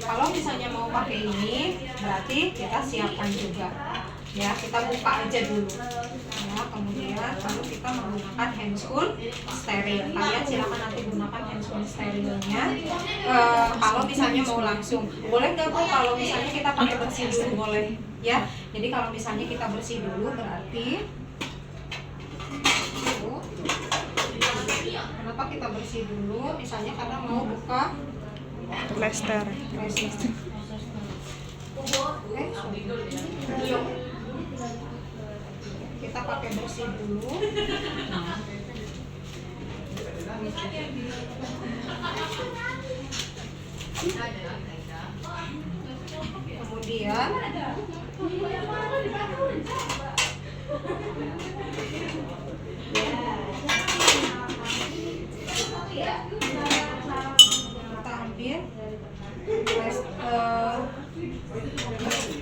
Kalau misalnya mau pakai ini, berarti kita siapkan juga. Ya, kita buka aja dulu. Ya, kemudian lalu kita menggunakan handscoon steril. Kalian silakan nanti gunakan handscoon sterilnya. Kalau misalnya mau langsung, boleh nggak Bu? Kalau misalnya kita pakai bersih dulu boleh. Ya, jadi kalau misalnya kita bersih dulu berarti. Kenapa kita bersih dulu? Misalnya karena mau buka Plester. Kita pakai bersih dulu. Kemudian kita ambil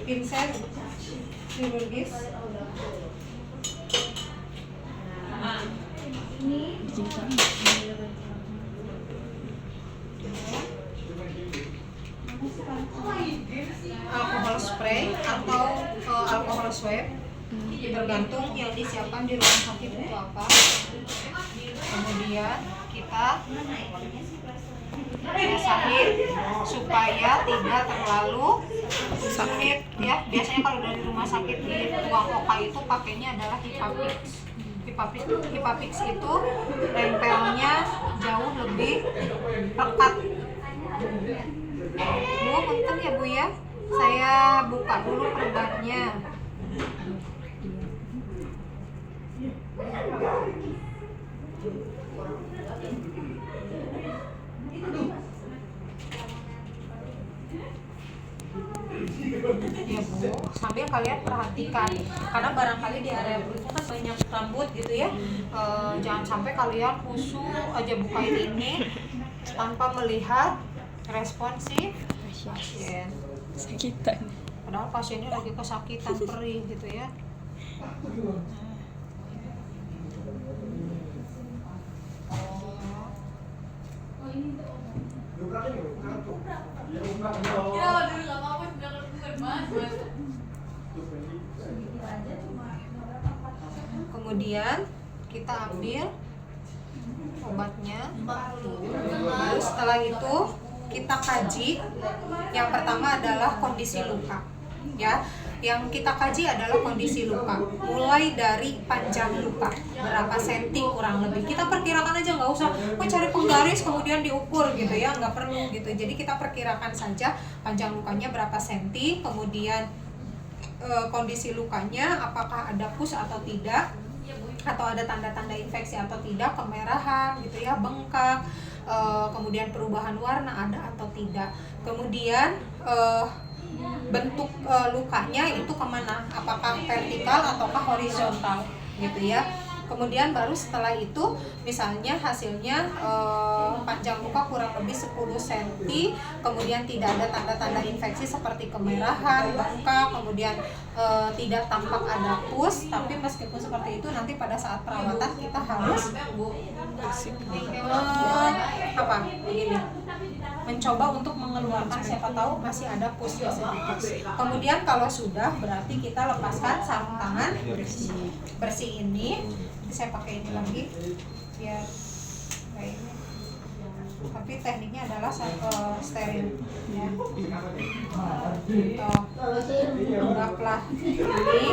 pinset kirurgis. Alkohol spray atau alkohol swab, tergantung yang disiapkan di rumah sakit itu apa. Kemudian kita basahin supaya tidak terlalu sakit ya. Biasanya kalau dari rumah sakit di ruang OKA itu pakainya adalah Hipapix. Hipapix itu tempelnya jauh lebih pekat. Bu, punten ya Bu ya. Saya buka dulu perbannya. Ya Bu, sambil kalian perhatikan karena barangkali di area perutnya kan banyak rambut gitu ya. Jangan sampai kalian khusyuk aja bukain ini tanpa melihat responsif pasien. Sakitan. Padahal pasiennya lagi kesakitan, perih gitu ya. Kemudian kita ambil obatnya. Lalu setelah itu kita kaji. Yang pertama adalah kondisi luka. Ya, yang kita kaji adalah kondisi luka. Mulai dari panjang luka, berapa senti kurang lebih. Kita perkirakan aja, nggak usah cari penggaris kemudian diukur gitu ya, nggak perlu gitu. Jadi kita perkirakan saja panjang lukanya berapa senti, kemudian kondisi lukanya apakah ada pus atau tidak, atau ada tanda-tanda infeksi atau tidak, kemerahan gitu ya, bengkak, kemudian perubahan warna ada atau tidak, kemudian bentuk lukanya itu kemana, apakah vertikal ataukah horizontal gitu ya. Kemudian baru setelah itu misalnya hasilnya panjang luka kurang lebih 10 cm, kemudian tidak ada tanda-tanda infeksi seperti kemerahan, bengkak, kemudian tidak tampak ada pus, tapi meskipun seperti itu nanti pada saat perawatan kita harus begini, mencoba untuk mengeluarkan, siapa tahu masih ada pusnya sedikit. Kemudian kalau sudah berarti kita lepaskan sarung tangan bersih ini. Saya pakai ini lagi biar kayak ini. Tapi tekniknya adalah steril ya. Anggaplah ini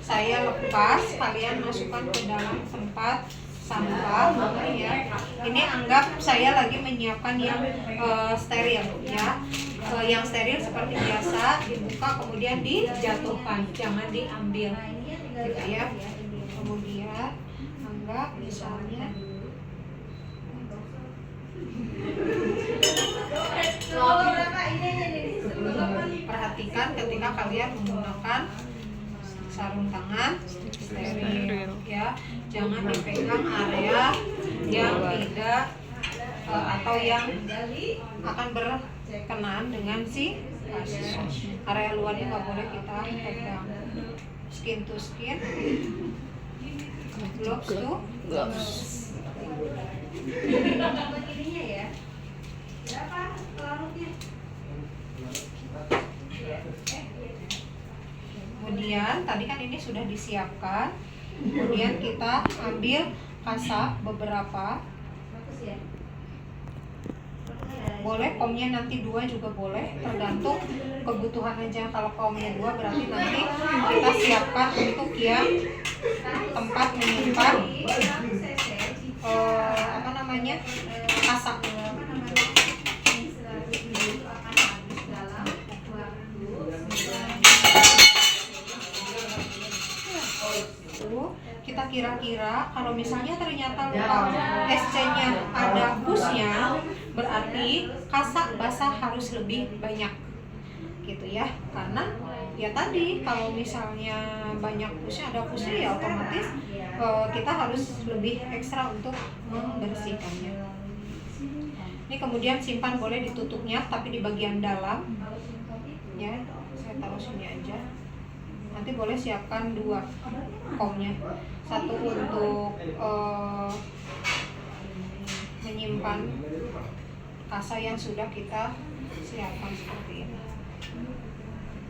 saya lepas, kalian masukkan ke dalam tempat sampah ya. Ini anggap saya lagi menyiapkan yang steril ya. Yang steril seperti biasa dibuka kemudian dijatuhkan, jangan diambil gitu ya. Kemudian anggap misalnya perhatikan ketika kalian menggunakan sarung tangan steril ya, jangan dipegang area yang tidak atau yang akan berkenaan dengan si Area luarnya nggak boleh kita pegang. Skin to skin, gloves to gloves. Kemudian tadi kan ini sudah disiapkan. Kemudian kita ambil kasa beberapa. Boleh komnya nanti 2 juga boleh, tergantung kebutuhan aja. Kalau komnya 2 berarti nanti kita siapkan untuk yang tempat menyimpan kasa. Kita kira-kira kalau misalnya ternyata SC-nya ada pusnya, berarti kasa basah harus lebih banyak gitu ya, karena ya tadi kalau misalnya banyak pusnya, ada pusnya ya otomatis kita harus lebih ekstra untuk membersihkannya. Ini kemudian simpan, boleh ditutupnya tapi di bagian dalam ya, saya taruh sini aja. Nanti boleh siapkan 2 komnya, satu untuk menyimpan kasa yang sudah kita siapkan seperti ini.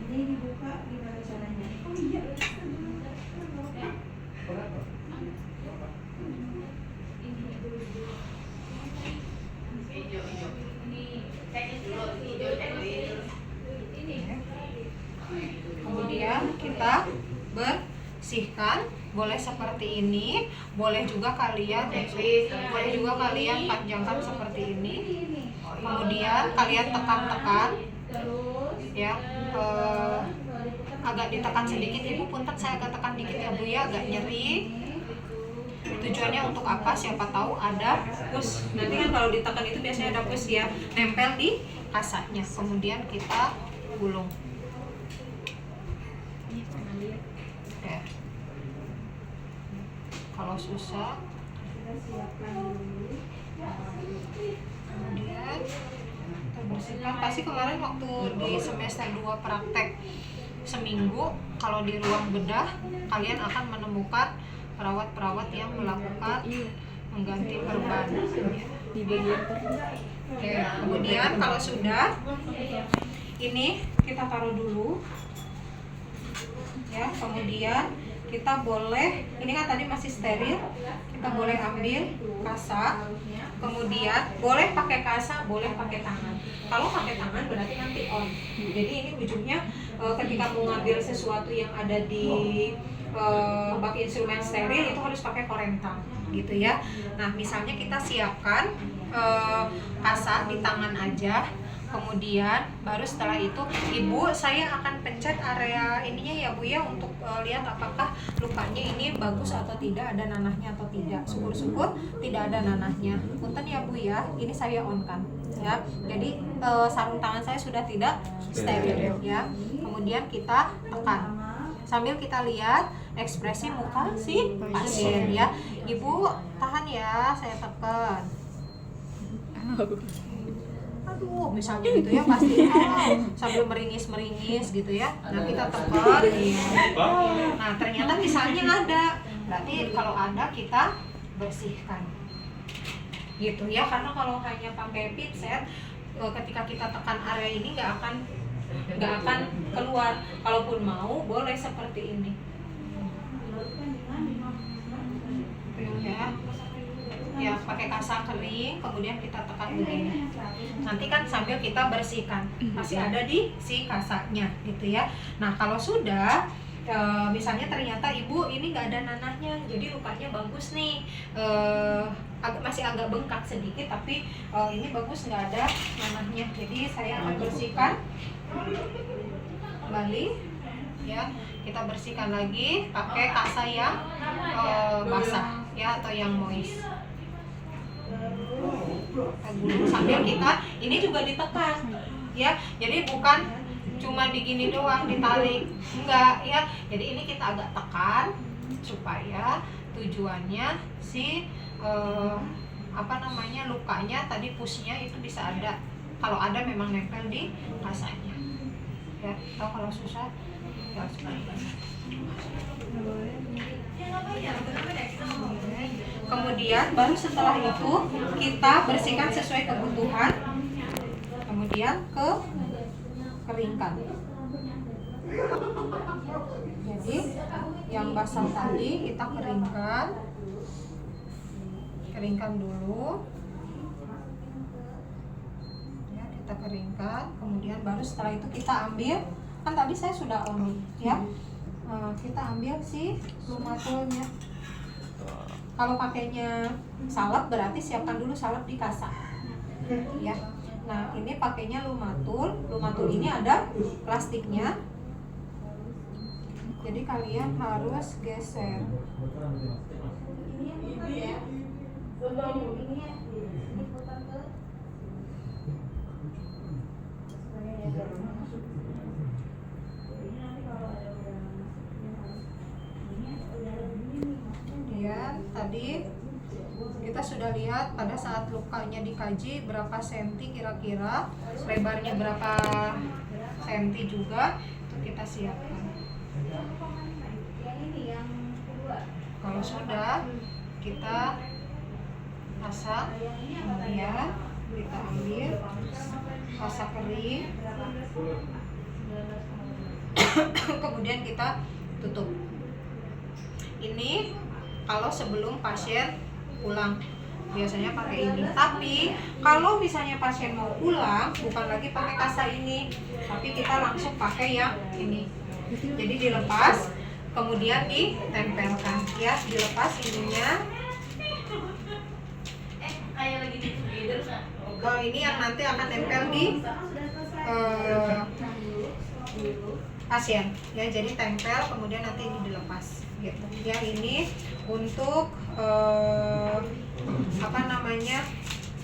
Ini dibuka gimana caranya? Oh iya. Kemudian kita bersihkan, boleh seperti ini, boleh juga kalian panjangkan seperti ini. Kemudian kalian tekan-tekan ya, agak ditekan sedikit. Ibu punten, saya agak tekan dikit ya Bu ya, agak nyeri. Tujuannya untuk apa? Siapa tahu ada pus. Nanti kan kalau ditekan itu biasanya ada pus ya, nempel di kasanya. Kemudian kita gulung. Ya. Kalau susah, kita siapkan dulu. Kemudian kita bersihkan. Pasti kemarin waktu di semester 2 praktek seminggu, kalau di ruang bedah kalian akan menemukan perawat-perawat yang melakukan mengganti perban di bagian ya. Kemudian kalau sudah, ini kita taruh dulu ya. Kemudian kita boleh, ini kan tadi masih steril, kita boleh ambil kasa. Kemudian boleh pakai kasa, boleh pakai tangan. Kalau pakai tangan berarti nanti on. Jadi ini ujungnya ketika mau ngambil sesuatu yang ada di bak instrumen steril itu harus pakai korentang gitu ya. Nah misalnya kita siapkan kasa di tangan aja. Kemudian baru setelah itu Ibu, saya akan pencet area ininya ya Bu ya, untuk lihat apakah lukanya ini bagus atau tidak, ada nanahnya atau tidak. Syukur-syukur tidak ada nanahnya. Punten ya Bu ya, ini saya on kan ya. Jadi sarung tangan saya sudah tidak steril ya. Kemudian kita tekan sambil kita lihat ekspresi muka si pasien ya. Ibu tahan ya, saya tekan. Aduh, misalnya gitu ya, pasti sambil meringis gitu ya. Nah kita tekan ya. Nah ternyata misalnya ada, berarti kalau ada kita bersihkan gitu ya. Karena kalau hanya pakai pinset, ketika kita tekan area ini nggak akan keluar. Kalaupun mau boleh seperti ini ya, pakai kasa kering, kemudian kita tekan begini. Nanti kan sambil kita bersihkan, masih ada di si kasanya gitu ya. Nah kalau sudah misalnya ternyata Ibu ini nggak ada nanahnya, jadi lukanya bagus nih, masih agak bengkak sedikit, tapi ini bagus nggak ada nanahnya. Jadi saya akan bersihkan kembali ya. Kita bersihkan lagi pakai kasa yang basah ya, atau yang moist. Sambil kita ini juga ditekan ya, jadi bukan cuma digini doang ditarik, enggak ya. Jadi ini kita agak tekan supaya tujuannya si lukanya tadi pusnya itu bisa ada, kalau ada memang nempel di kasanya ya. Atau kalau susah ya kemudian baru setelah itu kita bersihkan sesuai kebutuhan, kemudian keringkan. Jadi yang basah tadi kita keringkan dulu ya, kita keringkan, kemudian baru setelah itu kita ambil, kan tadi saya sudah on ya, kita ambil si lumatulnya. Kalau pakainya salep berarti siapkan dulu salep di kasa ya. Nah ini pakainya lumatul ini ada plastiknya, jadi kalian harus geser. Kemudian tadi kita sudah lihat pada saat lukanya dikaji berapa senti kira-kira, lebarnya berapa senti juga, itu kita siapkan. Kalau sudah kita masak, kemudian kita ambil masak kering, kemudian kita tutup. Ini kalau sebelum pasien pulang biasanya pakai ini. Tapi kalau misalnya pasien mau pulang bukan lagi pakai kasa ini, tapi kita langsung pakai yang ini. Jadi dilepas, kemudian ditempelkan ya, dilepas ininya. Kalau ini yang nanti akan nempel di pasien ya, jadi tempel kemudian nanti ini dilepas gitu ya. Ini untuk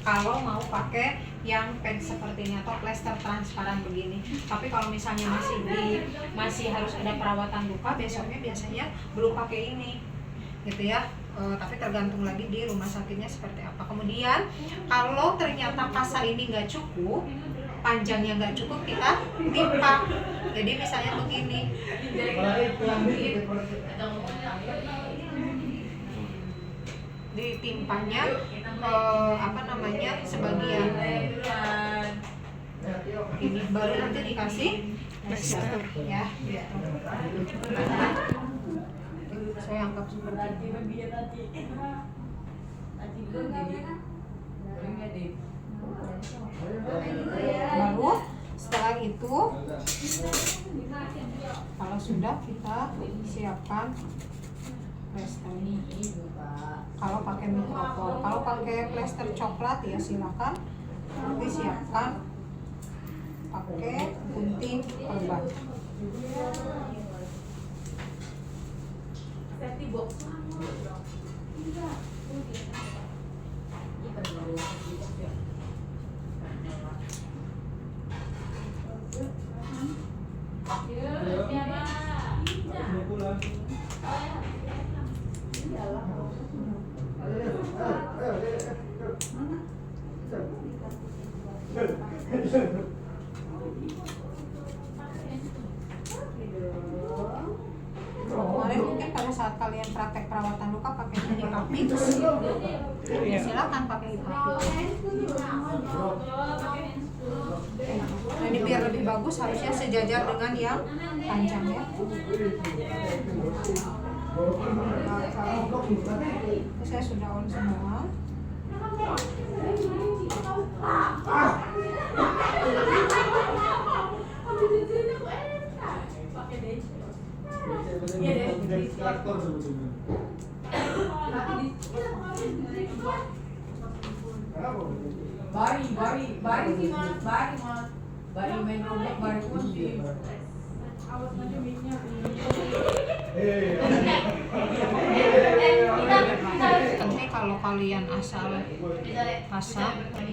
kalau mau pakai yang pen seperti ini atau plester transparan begini. Tapi kalau misalnya masih harus ada perawatan luka, besoknya biasanya belum pakai ini gitu ya. Tapi tergantung lagi di rumah sakitnya seperti apa. Kemudian kalau ternyata kasa ini nggak cukup, panjangnya nggak cukup, kita timpa. Jadi misalnya begini, ditimpanya sebagian ini, baru nanti dikasih plester ya gitu. Saya anggap seperti ini. Baru setelah itu kalau sudah kita siapkan plester ini. Kalau pakai mikropor, kalau pakai plester coklat ya silakan, nanti siapkan pakai gunting perban. Kemarin mungkin pada saat kalian praktek perawatan luka pakai hipapix, ya silakan pakai hipapix. Jadi biar lebih bagus harusnya sejajar dengan yang panjang ya. Saya sudah on semua. Bari sih mas, bari main robot, bari kunci. Awas nanti mic-nya. Tapi kalau kalian asal pasang, oke,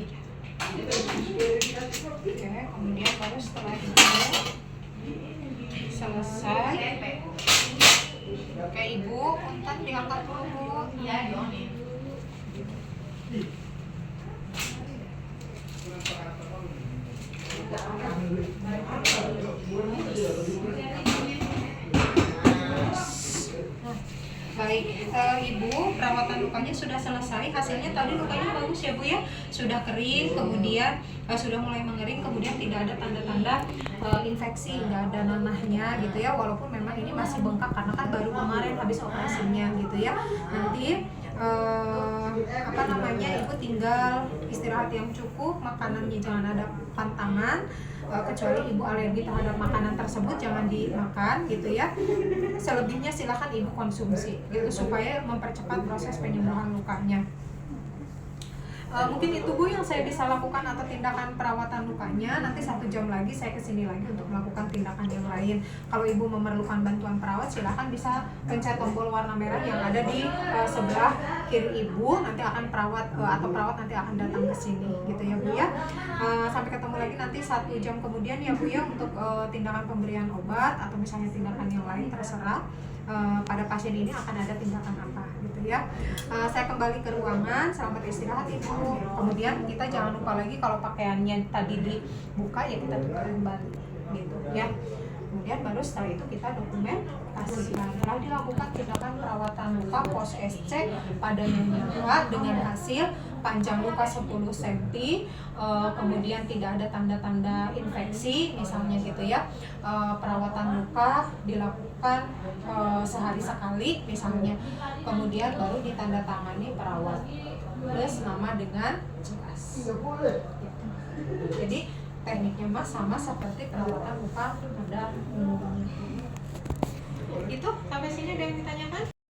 kemudian baru setelah itu selesai, oke ibu, punten diangkat dulu bu. ibu perawatan lukanya sudah selesai, hasilnya tadi lukanya bagus ya Bu ya, sudah kering, kemudian sudah mulai mengering, kemudian tidak ada tanda-tanda infeksi, nggak ada nanahnya gitu ya, walaupun memang ini masih bengkak karena kan baru kemarin habis operasinya gitu ya. Nanti ibu tinggal istirahat yang cukup, makanannya jangan ada pantangan, kecuali ibu alergi terhadap makanan tersebut jangan dimakan gitu ya. Selebihnya silakan ibu konsumsi gitu supaya mempercepat proses penyembuhan lukanya. Mungkin itu Bu yang saya bisa lakukan atau tindakan perawatan lukanya. Nanti 1 jam lagi saya kesini lagi untuk melakukan tindakan yang lain. Kalau ibu memerlukan bantuan perawat, silahkan bisa pencet tombol warna merah yang ada di sebelah kiri ibu. Nanti akan perawat nanti akan datang ke sini gitu ya Bu ya. Sampai ketemu lagi nanti 1 jam kemudian ya Bu ya untuk tindakan pemberian obat atau misalnya tindakan yang lain, terserah. Pada pasien ini akan ada tindakan apa gitu ya. Saya kembali ke ruangan, selamat istirahat ibu. Kemudian kita jangan lupa lagi kalau pakaiannya tadi dibuka ya kita tukar kembali gitu ya. Kemudian baru setelah itu kita dokumentasikan. Setelah dilakukan tindakan perawatan luka pos SC pada nyonya dengan hasil panjang luka 10 cm, kemudian tidak ada tanda-tanda infeksi misalnya gitu ya. Perawatan luka dilakukan sehari sekali misalnya, kemudian baru ditandatangani perawat plus nama dengan jelas. Jadi tekniknya mas sama seperti perawatan luka pada umumnya. Itu sampai sini ada yang ditanyakan?